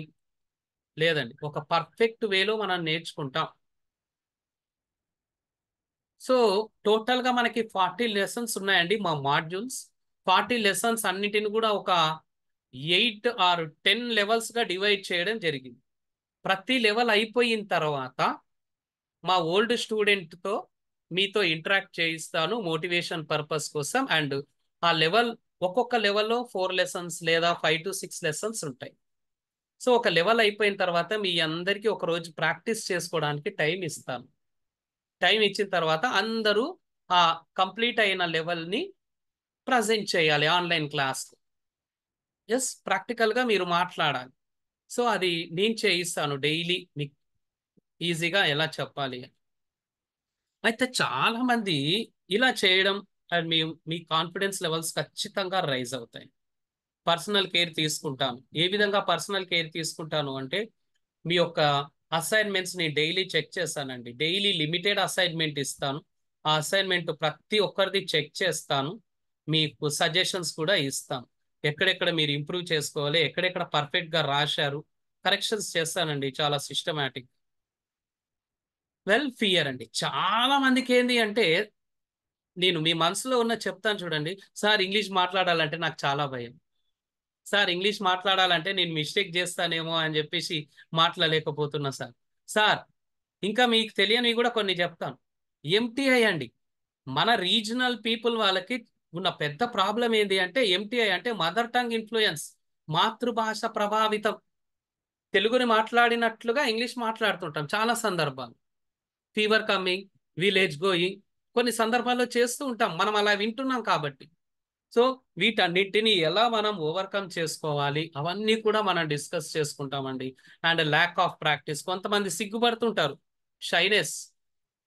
లేదండి, ఒక పర్ఫెక్ట్ వేలో మనం నేర్చుకుంటాం. సో టోటల్గా మనకి 40 లెసన్స్ ఉన్నాయండి మా మాడ్యూల్స్. 40 లెసన్స్ అన్నిటిని కూడా ఒక 8 ఆర్ 10 లెవెల్స్గా డివైడ్ చేయడం జరిగింది. ప్రతి లెవెల్ అయిపోయిన తర్వాత మా ఓల్డ్ స్టూడెంట్తో మీతో ఇంటరాక్ట్ చేయిస్తాను మోటివేషన్ పర్పస్ కోసం. అండ్ ఆ లెవెల్, ఒక్కొక్క లెవెల్లో 4 లెసన్స్ లేదా 5 to 6 లెసన్స్ ఉంటాయి. సో ఒక లెవెల్ అయిపోయిన తర్వాత మీ అందరికీ ఒక రోజు ప్రాక్టీస్ చేసుకోవడానికి టైం ఇస్తాను. టైం ఇచ్చిన తర్వాత అందరూ ఆ కంప్లీట్ అయిన లెవెల్ని ప్రజెంట్ చేయాలి ఆన్లైన్ క్లాస్. ఎస్, ప్రాక్టికల్గా మీరు మాట్లాడాలి. సో అది నేను చేయిస్తాను డైలీ మీకు ఈజీగా ఎలా చెప్పాలి. అయితే చాలా మంది ఇలా చేయడం అండ్ మీ కాన్ఫిడెన్స్ లెవెల్స్ ఖచ్చితంగా రైజ్ అవుతాయి. పర్సనల్ కేర్ తీసుకుంటాను. ఏ విధంగా పర్సనల్ కేర్ తీసుకుంటాను అంటే, మీ యొక్క అసైన్మెంట్స్ని డైలీ చెక్ చేస్తానండి. డైలీ లిమిటెడ్ అసైన్మెంట్ ఇస్తాను. ఆ అసైన్మెంట్ ప్రతి ఒక్కరిది చెక్ చేస్తాను. మీకు సజెషన్స్ కూడా ఇస్తాను. ఎక్కడెక్కడ మీరు ఇంప్రూవ్ చేసుకోవాలి, ఎక్కడెక్కడ పర్ఫెక్ట్గా రాశారు, కరెక్షన్స్ చేస్తానండి చాలా సిస్టమేటిక్. ఫియర్ అండి. చాలా మందికి ఏంది అంటే, నేను మీ మనసులో ఉన్న చెప్తాను చూడండి. సార్ ఇంగ్లీష్ మాట్లాడాలంటే నాకు చాలా భయం. సార్ ఇంగ్లీష్ మాట్లాడాలంటే నేను మిస్టేక్ చేస్తానేమో అని చెప్పేసి మాట్లాడలేకపోతున్నా సార్. సార్ ఇంకా మీకు తెలియనివి కూడా కొన్ని చెప్తాను. ఎంటీఐ అండి, మన రీజనల్ పీపుల్ వాళ్ళకి ఉన్న పెద్ద ప్రాబ్లం ఏంటి అంటే, ఎంటీఐ అంటే మదర్ టంగ్ ఇన్ఫ్లుయెన్స్, మాతృభాష ప్రభావితం. తెలుగుని మాట్లాడినట్లుగా ఇంగ్లీష్ మాట్లాడుతుంటాం చాలా సందర్భాలు. ఫీవర్ కమింగ్, విలేజ్ గోయింగ్, కొన్ని సందర్భాల్లో చేస్తూ ఉంటాం, మనం అలా వింటున్నాం కాబట్టి. సో వీటన్నిటిని ఎలా మనం ఓవర్కమ్ చేసుకోవాలి అవన్నీ కూడా మనం డిస్కస్ చేసుకుంటామండి. అండ్ ల్యాక్ ఆఫ్ ప్రాక్టీస్, కొంతమంది సిగ్గుపడుతుంటారు, షైనెస్,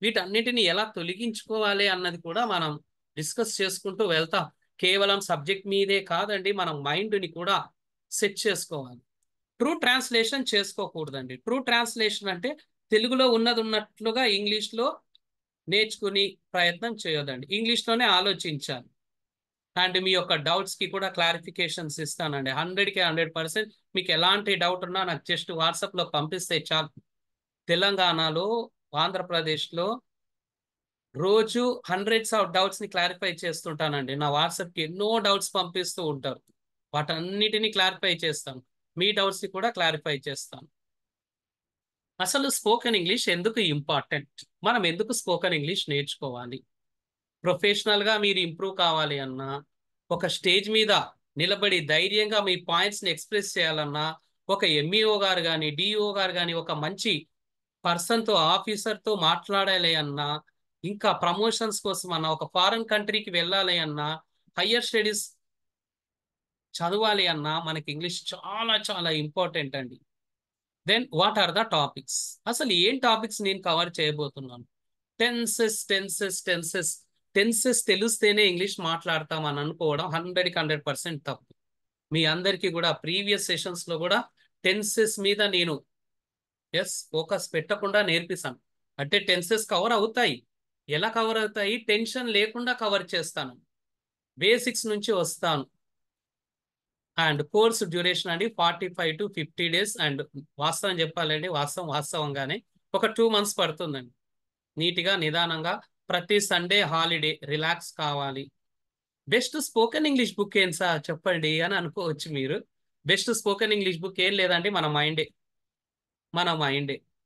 వీటన్నిటిని ఎలా తొలగించుకోవాలి అన్నది కూడా మనం డిస్కస్ చేసుకుంటూ వెళ్తాం. కేవలం సబ్జెక్ట్ మీదే కాదండి, మనం మైండ్ని కూడా సెట్ చేసుకోవాలి. ట్రూ ట్రాన్స్లేషన్ చేసుకోకూడదండి. ట్రూ ట్రాన్స్లేషన్ అంటే తెలుగులో ఉన్నది ఉన్నట్లుగా ఇంగ్లీష్లో నేర్చుకుని ప్రయత్నం చేయొద్దండి. ఇంగ్లీష్లోనే ఆలోచించాలి. అండ్ మీ యొక్క డౌట్స్కి కూడా క్లారిఫికేషన్స్ ఇస్తానండి. 100కి 100%. మీకు ఎలాంటి డౌట్ ఉన్నా నాకు జస్ట్ వాట్సాప్లో పంపిస్తే చాలు. తెలంగాణలో, ఆంధ్రప్రదేశ్లో రోజు హండ్రెడ్స్ ఆఫ్ డౌట్స్ని క్లారిఫై చేస్తుంటానండి. నా వాట్సాప్కి ఎన్నో డౌట్స్ పంపిస్తూ ఉంటారు. వాటన్నిటిని క్లారిఫై చేస్తాను. మీ డౌట్స్ని కూడా క్లారిఫై చేస్తాను. అసలు స్పోకెన్ ఇంగ్లీష్ ఎందుకు ఇంపార్టెంట్, మనం ఎందుకు స్పోకెన్ ఇంగ్లీష్ నేర్చుకోవాలి? ప్రొఫెషనల్గా మీరు ఇంప్రూవ్ కావాలి అన్నా, ఒక స్టేజ్ మీద నిలబడి ధైర్యంగా మీ పాయింట్స్ని ఎక్స్ప్రెస్ చేయాలన్నా, ఒక ఎంఈఓ గారు కానీ, డిఈఓ గారు కానీ, ఒక మంచి పర్సన్తో, ఆఫీసర్తో మాట్లాడాలి అన్నా, ఇంకా ప్రమోషన్స్ కోసం అన్నా, ఒక ఫారెన్ కంట్రీకి వెళ్ళాలి అన్నా, హయ్యర్ స్టడీస్ చదవాలి అన్నా, మనకి ఇంగ్లీష్ చాలా చాలా ఇంపార్టెంట్ అండి. Then what are the topics? అసలు ఏం టాపిక్స్ నేను కవర్ చేయబోతున్నాను? టెన్సెస్ టెన్సెస్ టెన్సెస్ టెన్సెస్ తెలిస్తేనే ఇంగ్లీష్ మాట్లాడతాం అని అనుకోవడం 100కి 100% తప్పు. మీ అందరికీ కూడా ప్రీవియస్ సెషన్స్లో కూడా టెన్సెస్ మీద నేను ఫోకస్ పెట్టకుండా నేర్పిస్తాను. అంటే టెన్సెస్ కవర్ అవుతాయి. ఎలా కవర్ అవుతాయి? టెన్షన్ లేకుండా కవర్ చేస్తాను. బేసిక్స్ నుంచి వస్తాను. అండ్ కోర్స్ డ్యూరేషన్ అండి 45 to 50 days. అండ్ వాస్తవం చెప్పాలండి, వాస్తవంగానే ఒక 2 months పడుతుందండి. నీట్గా నిదానంగా ప్రతి సండే హాలిడే రిలాక్స్ కావాలి. బెస్ట్ స్పోకెన్ ఇంగ్లీష్ బుక్ ఏం సార్ చెప్పండి అని అనుకోవచ్చు మీరు. బెస్ట్ స్పోకెన్ ఇంగ్లీష్ బుక్ ఏం లేదండి, మన మైండే.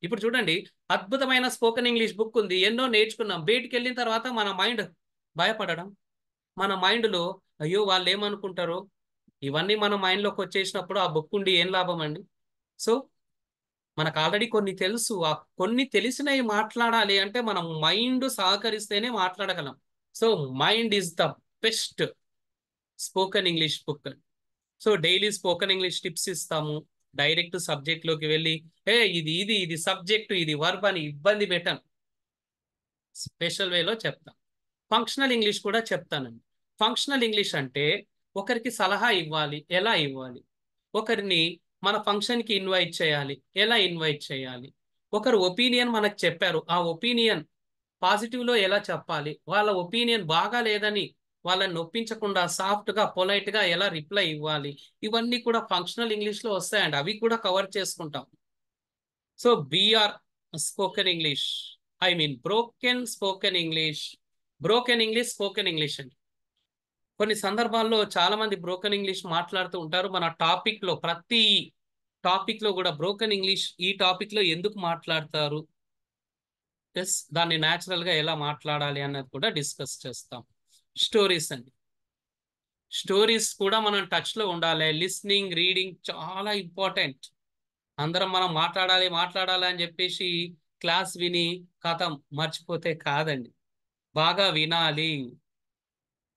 ఇప్పుడు చూడండి, అద్భుతమైన స్పోకెన్ ఇంగ్లీష్ బుక్ ఉంది, ఎన్నో నేర్చుకున్నాం. బయటికి వెళ్ళిన తర్వాత మన మైండ్ భయపడడం, మన మైండ్లో అయ్యో వాళ్ళు ఏమనుకుంటారో, ఇవన్నీ మన మైండ్లోకి వచ్చేసినప్పుడు ఆ బుక్ ఉండి ఏం లాభం అండి? సో మనకు ఆల్రెడీ కొన్ని తెలుసు, ఆ కొన్ని తెలిసినవి మాట్లాడాలి అంటే మనం మైండ్ సహకరిస్తేనే మాట్లాడగలం. So mind is the best spoken English book. So daily spoken English tips ఇస్తాము. డైరెక్ట్ సబ్జెక్ట్ లోకి వెళ్ళి ఇది సబ్జెక్ట్, ఇది వర్బ్ అని ఇబ్బంది పెట్టాను. స్పెషల్ వేలో చెప్తాను. ఫంక్షనల్ ఇంగ్లీష్ కూడా చెప్తానండి. ఫంక్షనల్ ఇంగ్లీష్ అంటే ఒకరికి సలహా ఇవ్వాలి, ఎలా ఇవ్వాలి? ఒకరిని మన ఫంక్షన్కి ఇన్వైట్ చేయాలి, ఎలా ఇన్వైట్ చేయాలి? ఒకరు ఒపీనియన్ మనకు చెప్పారు, ఆ ఒపీనియన్ పాజిటివ్లో ఎలా చెప్పాలి? వాళ్ళ ఒపీనియన్ బాగా లేదని వాళ్ళని నొప్పించకుండా సాఫ్ట్గా పొలైట్గా ఎలా రిప్లై ఇవ్వాలి? ఇవన్నీ కూడా ఫంక్షనల్ ఇంగ్లీష్లో వస్తాయండి, అవి కూడా కవర్ చేసుకుంటాం. So BR spoken English, I mean broken spoken English. Broken English spoken English అండి. కొన్ని సందర్భాల్లో చాలా మంది బ్రోకెన్ ఇంగ్లీష్ మాట్లాడుతూ ఉంటారు. మన టాపిక్ లో ప్రతి టాపిక్ లో కూడా బ్రోకెన్ ఇంగ్లీష్ ఈ టాపిక్ లో ఎందుకు మాట్లాడతారు, ఎస్ దాన్ని న్యాచురల్ గా ఎలా మాట్లాడాలి అన్నది కూడా డిస్కస్ చేస్తాం. స్టోరీస్ అండి, స్టోరీస్ కూడా మనం టచ్ లో ఉండాలి. లిస్నింగ్, రీడింగ్ చాలా ఇంపార్టెంట్. అందరం మనం మాట్లాడాలి మాట్లాడాలి అని చెప్పేసి క్లాస్ విని కథం మర్చిపోతే కాదండి. బాగా వినాలి,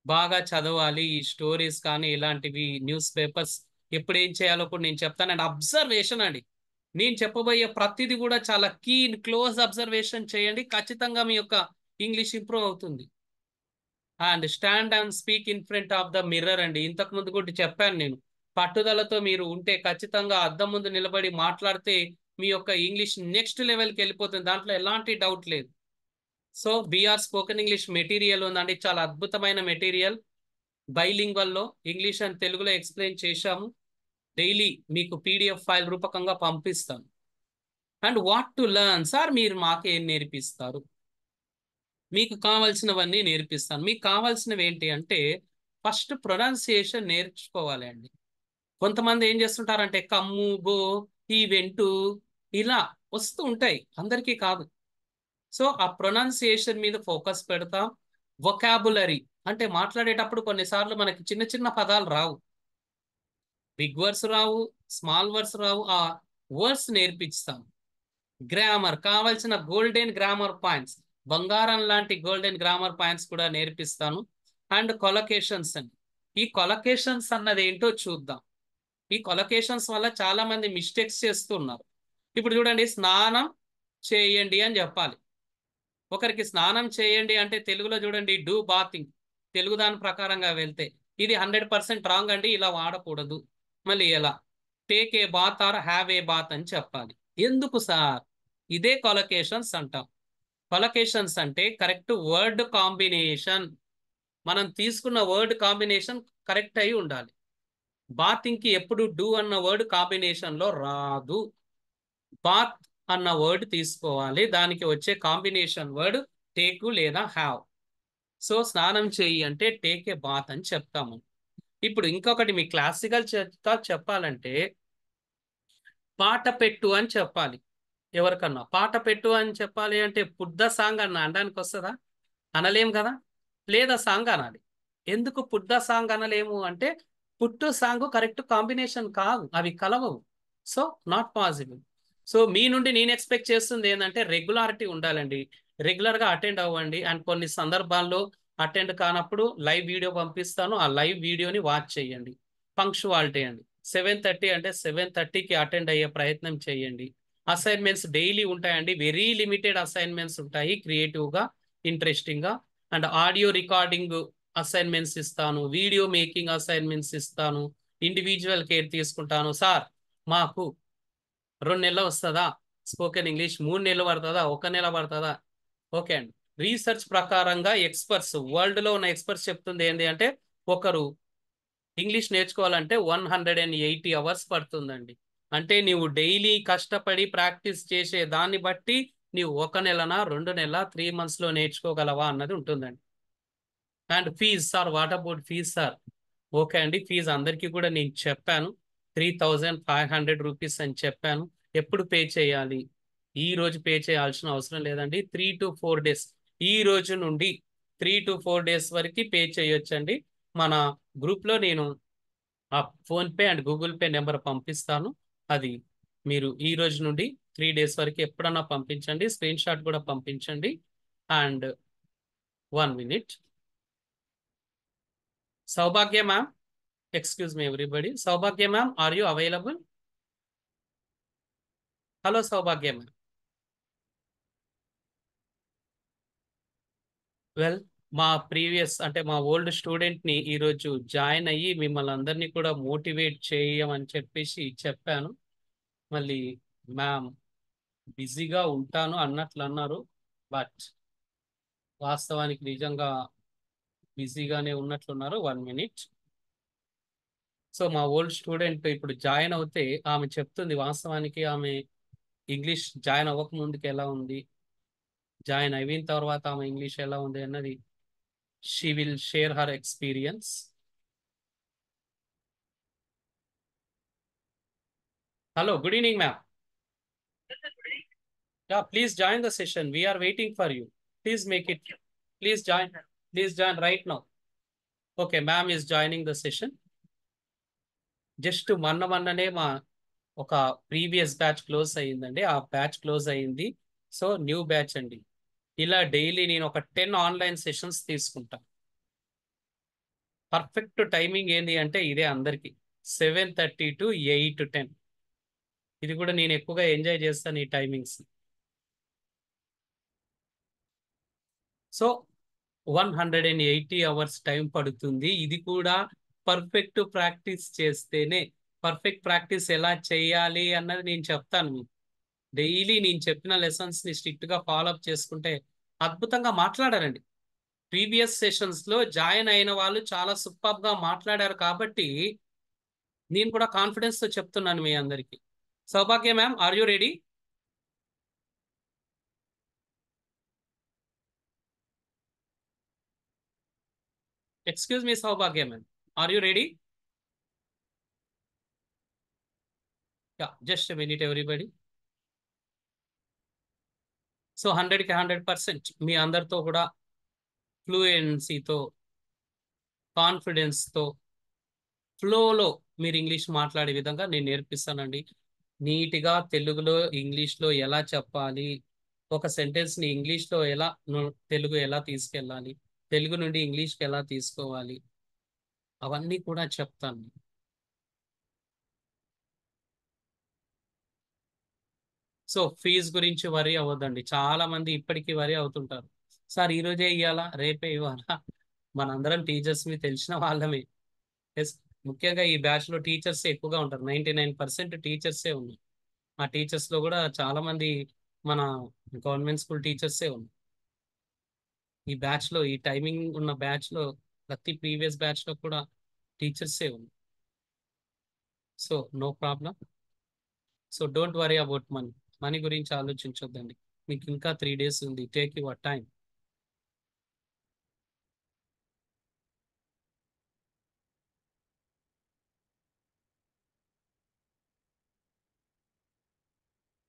బాగా చదవాలి. ఈ స్టోరీస్ కానీ ఇలాంటివి న్యూస్ పేపర్స్ ఎప్పుడు ఏం చేయాలో కూడా నేను చెప్తానండి. అబ్జర్వేషన్ అండి, నేను చెప్పబోయే ప్రతిదీ కూడా చాలా కీన్ క్లోజ్ అబ్జర్వేషన్ చేయండి, ఖచ్చితంగా మీ యొక్క ఇంగ్లీష్ ఇంప్రూవ్ అవుతుంది. And stand and speak in front of the mirror అండి, ఇంతకు ముందు కూడా చెప్పాను నేను. పట్టుదలతో మీరు ఉంటే ఖచ్చితంగా అద్దం ముందు నిలబడి మాట్లాడితే మీ యొక్క ఇంగ్లీష్ నెక్స్ట్ లెవెల్కి వెళ్ళిపోతుంది, దాంట్లో ఎలాంటి డౌట్ లేదు. So BR spoken English material ఉందండి, చాలా అద్భుతమైన మెటీరియల్. బైలింగ్వల్ లో ఇంగ్లీష్ అండ్ తెలుగులో ఎక్స్ప్లెయిన్ చేశాము. డైలీ మీకు పీడిఎఫ్ ఫైల్ రూపకంగా పంపిస్తాను. And what to learn sir, మీరు మాకేం నేర్పిస్తారు? మీకు కావాల్సినవన్నీ నేర్పిస్తాను. మీకు కావాల్సినవి ఏంటి అంటే ఫస్ట్ ప్రొనౌన్సియేషన్ నేర్చుకోవాలి అండి. కొంతమంది ఏం చేస్తుంటారంటే కమ్ము, గో, ఈ వెంటు ఇలా వస్తూ ఉంటాయి, అందరికీ కాదు. సో ఆ ప్రొనౌన్సియేషన్ మీద ఫోకస్ పెడతాం. వొకాబులరీ అంటే మాట్లాడేటప్పుడు కొన్నిసార్లు మనకి చిన్న చిన్న పదాలు రావు, బిగ్ వర్డ్స్ రావు, స్మాల్ వర్డ్స్ రావు, ఆ వర్డ్స్ నేర్పిస్తాం. గ్రామర్ కావాల్సిన గోల్డెన్ గ్రామర్ పాయింట్స్, బంగారం లాంటి గోల్డెన్ గ్రామర్ పాయింట్స్ కూడా నేర్పిస్తాను. అండ్ కొలకేషన్స్ అండి, ఈ కొలకేషన్స్ అన్నది ఏంటో చూద్దాం. ఈ కొలకేషన్స్ వల్ల చాలా మంది మిస్టేక్స్ చేస్తున్నారు. ఇప్పుడు చూడండి, స్నానం చేయండి అని చెప్పాలి. ఒకరికి స్నానం చేయండి అంటే తెలుగులో చూడండి డూ బాతింగ్, తెలుగు దాని ప్రకారంగా వెళ్తే ఇది 100% రాంగ్ అండి, ఇలా వాడకూడదు. మళ్ళీ ఎలా take a bath or have a bath అని చెప్పాలి. ఎందుకు సార్? ఇదే కొలకేషన్స్ అంటాం. కొలకేషన్స్ అంటే కరెక్ట్ వర్డ్ కాంబినేషన్, మనం తీసుకున్న వర్డ్ కాంబినేషన్ కరెక్ట్ అయి ఉండాలి. బాతింగ్ కి ఎప్పుడు డూ అన్న వర్డ్ కాంబినేషన్ లో రాదు, బాత్ అన్న వర్డ్ తీసుకోవాలి, దానికి వచ్చే కాంబినేషన్ వర్డ్ టేకు లేదా హ్యావ్. సో స్నానం చెయ్యి అంటే టేక్ ఏ బాత్ అని చెప్తాము. ఇప్పుడు ఇంకొకటి మీ క్లాసికల్ చెప్పాలంటే పాట పెట్టు అని చెప్పాలి. ఎవరికన్నా పాట పెట్టు అని చెప్పాలి అంటే పుట్ ద సాంగ్ అన్న అనడానికి వస్తుందా? అనలేం కదా. లేదా సాంగ్ అనాలి. ఎందుకు పుట్ ద సాంగ్ అనలేము అంటే పుట్టు సాంగ్ కరెక్ట్ కాంబినేషన్ కాదు, అవి కలవవు. So not possible. సో మీ నుండి నేను ఎక్స్పెక్ట్ చేస్తుంది ఏంటంటే రెగ్యులారిటీ ఉండాలండి, రెగ్యులర్గా అటెండ్ అవ్వండి. అండ్ కొన్ని సందర్భాల్లో అటెండ్ కానప్పుడు లైవ్ వీడియో పంపిస్తాను, ఆ లైవ్ వీడియోని వాచ్ చేయండి. పంక్చువాలిటీ అండి, 7:30 అంటే 7:30కి అటెండ్ అయ్యే ప్రయత్నం చేయండి. అసైన్మెంట్స్ డైలీ ఉంటాయండి, వెరీ లిమిటెడ్ అసైన్మెంట్స్ ఉంటాయి, క్రియేటివ్గా ఇంట్రెస్టింగ్గా. అండ్ ఆడియో రికార్డింగ్ అసైన్మెంట్స్ ఇస్తాను, వీడియో మేకింగ్ అసైన్మెంట్స్ ఇస్తాను, ఇండివిజువల్ కేర్ తీసుకుంటాను. సార్ మాకు 2 నెలలు వస్తుందా స్పోకెన్ ఇంగ్లీష్, 3 నెలలు పడుతుందా, 1 నెల పడుతుందా? ఓకే అండి. రీసెర్చ్ ప్రకారంగా ఎక్స్పర్ట్స్, వరల్డ్ లో ఉన్న ఎక్స్పర్ట్స్ చెప్తుంది ఏంటి అంటే ఒకరు ఇంగ్లీష్ నేర్చుకోవాలంటే 180 అవర్స్ పడుతుందండి. అంటే నీవు డైలీ కష్టపడి ప్రాక్టీస్ చేసే దాన్ని బట్టి నీవు 1 నెలనా 2 నెలల 3 months లో నేర్చుకోగలవా అన్నది ఉంటుందండి. And fees sir, what about fees sir? Okay అండి, ఫీజు అందరికీ కూడా నేను చెప్పాను, 3,500 రూపీస్ అని చెప్పాను. ఎప్పుడు పే చేయాలి? ఈ రోజు పే చేయాల్సిన అవసరం లేదండి. 3 to 4 డేస్, ఈ రోజు నుండి 3 to 4 డేస్ వరకు పే చేయొచ్చండి. మన గ్రూప్లో నేను ఆ PhonePe and Google pay number పంపిస్తాను. అది మీరు ఈ రోజు నుండి 3 డేస్ వరకు ఎప్పుడన్నా పంపించండి. స్క్రీన్ షాట్ కూడా పంపించండి. And 1 minute. Saubhagya ma'am, excuse me everybody. Saubhagya ma'am, are you available? Hello Saubhagya ma'am. Well, మా ప్రీవియస్ అంటే మా ఓల్డ్ స్టూడెంట్ని ఈరోజు జాయిన్ అయ్యి మిమ్మల్ని అందరినీ కూడా మోటివేట్ చేయమని చెప్పేసి చెప్పాను. మళ్ళీ మ్యామ్ బిజీగా ఉంటాను అన్నట్లు అన్నారు. బట్ వాస్తవానికి నిజంగా బిజీగానే ఉన్నట్లున్నారు. 1 minute. సో మా ఓల్డ్ స్టూడెంట్ ఇప్పుడు జాయిన్ అవుతే ఆమె చెప్తుంది వాస్తవానికి ఆమె ఇంగ్లీష్ జాయిన్ అవ్వక ముందుకు ఎలా ఉంది, జాయిన్ అయిన తర్వాత ఆమె ఇంగ్లీష్ ఎలా ఉంది అన్నది she will share her experience. Hello, good evening ma'am. Yeah, please join the session. We are waiting for you. Please make it. Please join. Please join right now. Okay, ma'am is joining the session. Just మొన్ననే మా ఒక previous batch close అయ్యిందండి. ఆ batch close అయ్యింది. So new batch అండి. ఇలా daily నేను ఒక 10 ఆన్లైన్ సెషన్స్ తీసుకుంటా. పర్ఫెక్ట్ టైమింగ్ ఏంటి అంటే ఇదే అందరికి 7:30 to 8-10. ఇది కూడా నేను ఎక్కువగా ఎంజాయ్ చేస్తాను ఈ టైమింగ్స్. సో 180 hours టైం పడుతుంది. ఇది కూడా పర్ఫెక్ట్ ప్రాక్టీస్ చేస్తేనే. పర్ఫెక్ట్ ప్రాక్టీస్ ఎలా చేయాలి అన్నది నేను చెప్తాను మీకు. డైలీ నేను చెప్పిన లెసన్స్ ని స్ట్రిక్ట్ గా ఫాలో అప్ చేసుకుంటే అద్భుతంగా మాట్లాడారండి. ప్రీవియస్ సెషన్స్ లో జాయిన్ అయిన వాళ్ళు చాలా సూపర్ గా మాట్లాడారు కాబట్టి నేను కూడా కాన్ఫిడెన్స్ తో చెప్తున్నాను మీ అందరికి. Saubhagya ma'am, are you ready? Excuse me Saubhagya ma'am, are you ready? Just minute everybody. So 100కి 100% మీ అందరితో కూడా ఫ్లూయెన్సీతో, కాన్ఫిడెన్స్తో, ఫ్లోలో మీరు ఇంగ్లీష్ మాట్లాడే విధంగా నేను నేర్పిస్తానండి. నీట్గా తెలుగులో ఇంగ్లీష్లో ఎలా చెప్పాలి, ఒక సెంటెన్స్ని ఇంగ్లీష్లో ఎలా తెలుగు ఎలా తీసుకెళ్ళాలి, తెలుగు నుండి ఇంగ్లీష్కి ఎలా తీసుకోవాలి, అవన్నీ కూడా చెప్తాను. సో ఫీజు గురించి వరీ అవ్వద్దండి. చాలా మంది ఇప్పటికీ వరీ అవుతుంటారు. సార్ ఈరోజే ఇవ్వాలా, రేపే ఇవ్వాలా? మనందరం టీచర్స్ మీ తెలిసిన వాళ్ళమే. ఎస్, ముఖ్యంగా ఈ బ్యాచ్ లో టీచర్స్ ఎక్కువగా ఉంటారు. 99% టీచర్సే ఉన్నారు. ఆ టీచర్స్ లో కూడా చాలా మంది మన గవర్నమెంట్ స్కూల్ టీచర్సే ఉన్నారు. ఈ బ్యాచ్ లో, ఈ టైమింగ్ ఉన్న బ్యాచ్ లో, ప్రతి ప్రీవియస్ బ్యాచ్ లో కూడా టీచర్సే ఉన్నారు. So no problem. So don't worry about money. Money గురించి ఆలోచించొద్దండి. మీకు ఇంకా 3 days ఉంది. Take your time.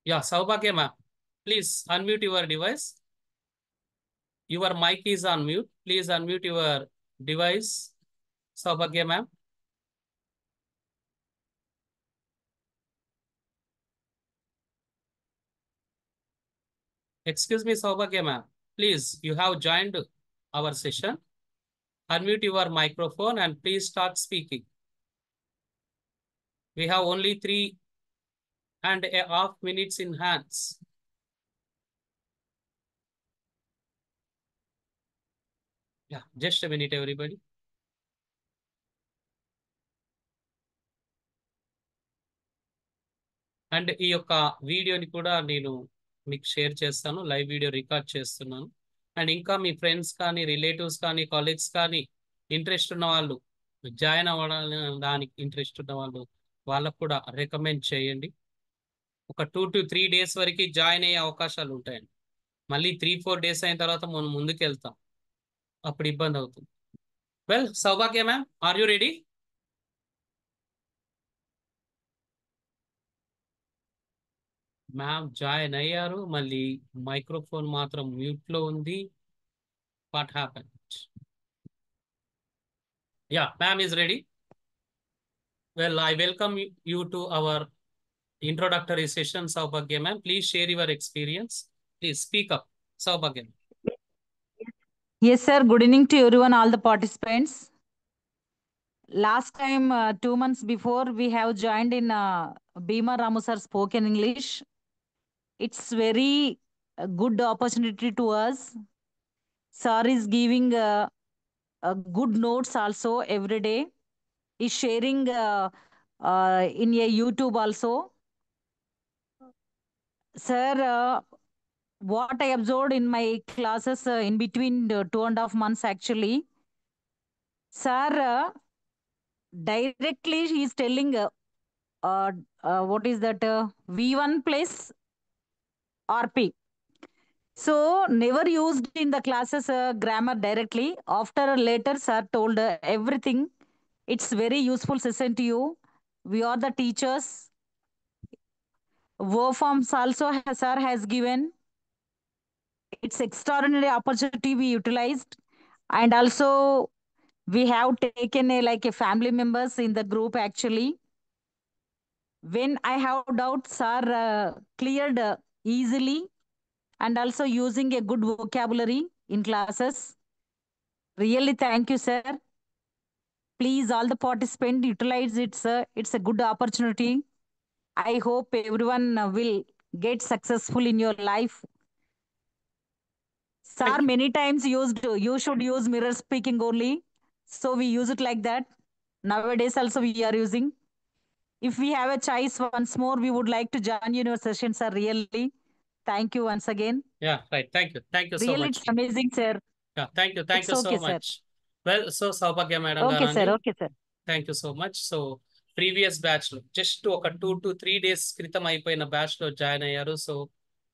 Yeah Saubhagya ma'am, please unmute your device. Your mic is on mute. Please unmute your device. Saubhagya ma'am. Excuse me, Saubhagya ma'am. Please, you have joined our session. Unmute your microphone and please start speaking. We have only 3.5 minutes in hands. Yeah, just a minute, everybody. And ఈ యొక్క వీడియోని కూడా నేను మీకు share చేస్తాను. Live video record చేస్తున్నాను. And ఇంకా మీ friends కానీ, రిలేటివ్స్ కానీ, కొలీగ్స్ కానీ ఇంట్రెస్ట్ ఉన్న వాళ్ళు, జాయిన్ అవ్వడానికి ఇంట్రెస్ట్ ఉన్న వాళ్ళు, వాళ్ళకు కూడా రికమెండ్ చేయండి. ఒక 2 to 3 days వరకు జాయిన్ అయ్యే అవకాశాలు ఉంటాయండి. మళ్ళీ 3-4 days అయిన తర్వాత మనం ముందుకు వెళ్తాం. అప్పుడు ఇబ్బంది అవుతుంది. Well, Saubhagya ma'am, are you ready? Ma'am join అయ్యారు, మళ్ళీ మైక్రోఫోన్ మాత్రం మ్యూట్ లో ఉంది. What happen? Yeah, ma'am is ready. Well, I welcome you to our introductory session, Saubhagya ma'am. Please share your experience. Please speak up, Saubhagya. Yes, sir. Good evening to everyone, all the participants. Last time, 2 months before, we have joined in Bhima Ramu sir spoken English. It's very good opportunity to us. Sir is giving good notes also every day. Is sharing in a YouTube also. Sir, what I observed in my classes in between 2.5 months actually, sir directly he is telling what is that V1 plus RP. So never used in the classes grammar directly. After later sir told everything. It's very useful session to you. We are the teachers. Verb forms also sir has given. It's extraordinary opportunity we utilized, and also we have taken like a family members in the group actually. When I have doubts are cleared easily, and also using a good vocabulary in classes. Really thank you, sir. Please, all the participants utilize it, sir. It's a good opportunity. I hope everyone will get successful in your life. Sir, Thank you. many times used, you should use mirror speaking only. So we use it like that. Nowadays also we are using. If we have a choice once more, we would like to join in your session, sir. Really. Thank you once again. Yeah, right. Thank you. Thank you so Really, much. it's amazing, sir. Yeah, thank you. Thank It's you so okay, sir. much. Well, so Saubhagya Madam Okay, sir. Garani, Okay, sir. Thank you so much. So previous batch లో just ఒక 2 to 3 days క్రితం అయిపోయిన batch లో join అయ్యారు. So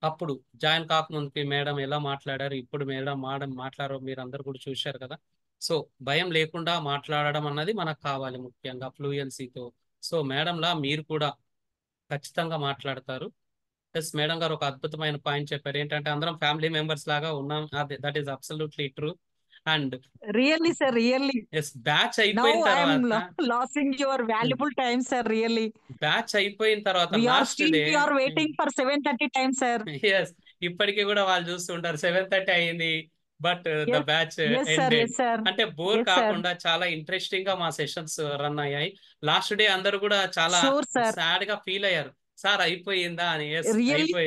అప్పుడు join కాకముందుకి madam ఎలా మాట్లాడారు, ఇప్పుడు మేడం మాట్లాడారో మీరు అందరు కూడా చూశారు కదా. సో భయం లేకుండా మాట్లాడడం అన్నది మనకు కావాలి, ముఖ్యంగా ఫ్లూయెన్సీతో. సో మేడంలా మీరు కూడా ఖచ్చితంగా మాట్లాడతారు. ఎస్, మేడం గారు ఒక అద్భుతమైన పాయింట్ చెప్పారు, ఏంటంటే అందరం ఫ్యామిలీ మెంబర్స్ లాగా ఉన్నాం. అదే, that is absolutely true. And Really, sir. Really. Yes, batch అయిపోయిన Now I am తర్వాత losing your valuable time, sir. Really. Batch అయిపోయిన తర్వాత We are last still day, we are waiting for 7:30 time, sir. Yes, ఇప్పటికీ కూడా వాళ్ళు చూస్తుంటారు 7:30 అయింది, but the Yes. Batch Yes, sir. Ended. Yes, sir. అంటే bore Yes, sir. కాకుండా చాలా ఇంట్రెస్టింగ్ గా మా సెషన్స్ రన్ అయ్యాయి. లాస్ట్ డే అందరూ కూడా చాలా Sure, sir. సాడ్ గా ఫీల్ అయ్యారు, సార్ అయిపోయిందా అని. Yes, Really. అయిపోయింది.